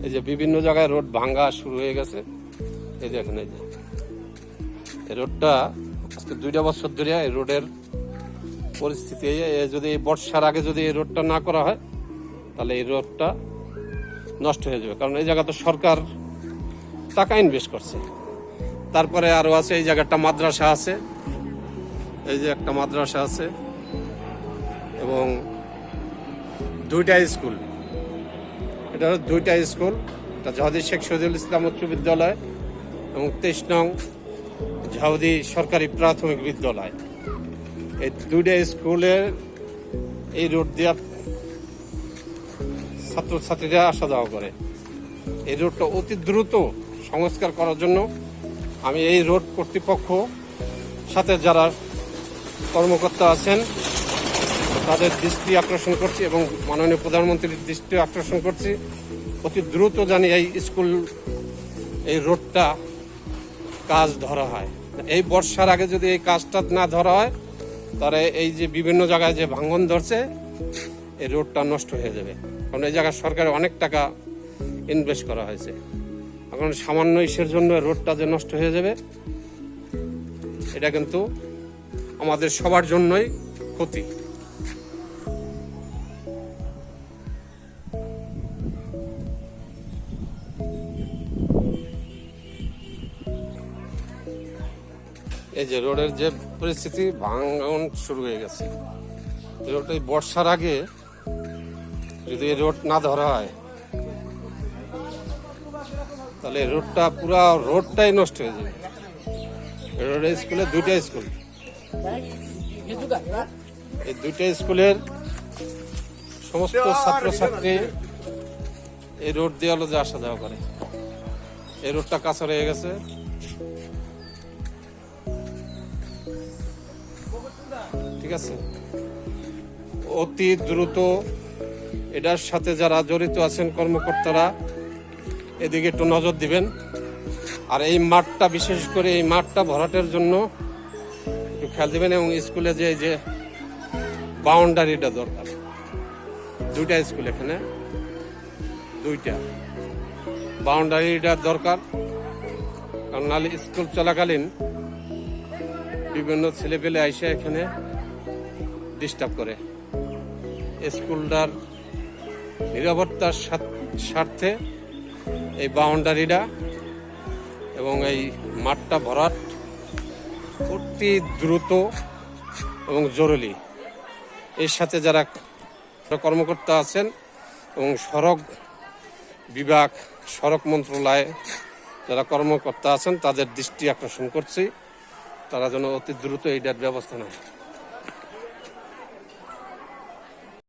এই যে বিভিন্ন জায়গায় রোড ভাঙ্গা শুরু হয়ে গেছে। এই দেখেন, এই যে এই রোডটা আজকে 2টা বছর ধরে এই রোডের পরিস্থিতি, যদি এই বর্ষার আগে যদি এই রোডটা না করা হয় তাহলে এই রোডটা নষ্ট হয়ে যাবে। কারণ এই জায়গাতে সরকার টাকা ইনভেস্ট করছে। তারপরে আরো আছে এই জায়গাটা মাদ্রাসা আছে, এই যে একটা মাদ্রাসা আছে এবং 2টা স্কুল। এটা হলো 2টা স্কুল, এটা জাহাদি শেখ শহীদুল ইসলাম উচ্চ বিদ্যালয় এবং 23 নং জাহাদি সরকারি প্রাথমিক বিদ্যালয়। এই 2টা স্কুলের এই রোড দিয়ে ছাত্রছাত্রীরা আসা যাওয়া করে। এই রোডটা অতি দ্রুত সংস্কার করার জন্য আমি এই রোড কর্তৃপক্ষ সাথে যারা কর্মকর্তা আছেন তাদের দৃষ্টি আকর্ষণ করছি এবং মাননীয় প্রধানমন্ত্রীর দৃষ্টি আকর্ষণ করছি, অতি দ্রুত জানি এই রোডটা কাজ ধরা হয়। এই বর্ষার আগে যদি এই কাজটা না ধরা হয় তাহলে এই যে বিভিন্ন জায়গায় যে ভাঙন ধরছে এই রোডটা নষ্ট হয়ে যাবে। কারণ এই জায়গায় সরকারের অনেক টাকা ইনভেস্ট করা হয়েছে। এখন সামান্য ইসের জন্য রোডটা যে নষ্ট হয়ে যাবে এটা কিন্তু আমাদের সবার জন্যই ক্ষতি। এই যে রোডের যে পরিস্থিতি, ভাঙন শুরু হয়ে গেছে। রোডটা বর্ষার আগে যদি এই রোড না ধরা হয় তাহলে রোডটা পুরা রোডটাই নষ্ট হয়ে যাবে। রোডের স্কুলে 2টা স্কুল, এই 2টা স্কুলের সমস্ত ছাত্রছাত্রী এই রোড দিয়ে হলো যে আসা যাওয়া করে। এই রোডটা কাঁচা হয়ে গেছে। ঠিক আছে, অতি দ্রুত এটার সাথে যারা জড়িত আছেন কর্মকর্তারা এদিকে একটু নজর দিবেন। আর এই মাঠটা, বিশেষ করে এই মাঠটা ভরাটের জন্য একটু খেয়াল দিবেন এবং স্কুলে যে বাউন্ডারিটা দরকার। 2টা স্কুল, এখানে 2টা বাউন্ডারিটা দরকার। কারণ নাহলে স্কুল চলাকালীন বিভিন্ন ছেলেপেলে আইসে এখানে ডিস্টার্ব করে। স্কুলটার নিরাপত্তার স্বার্থে এই বাউন্ডারিটা এবং এই মাঠটা ভরাট অতি দ্রুত এবং জরুরি। এর সাথে যারা কর্মকর্তা আছেন এবং সড়ক বিভাগ, সড়ক মন্ত্রণালয়ে যারা কর্মকর্তা আছেন তাদের দৃষ্টি আকর্ষণ করছি, তারা যেন অতি দ্রুত এইটার ব্যবস্থা নেয়।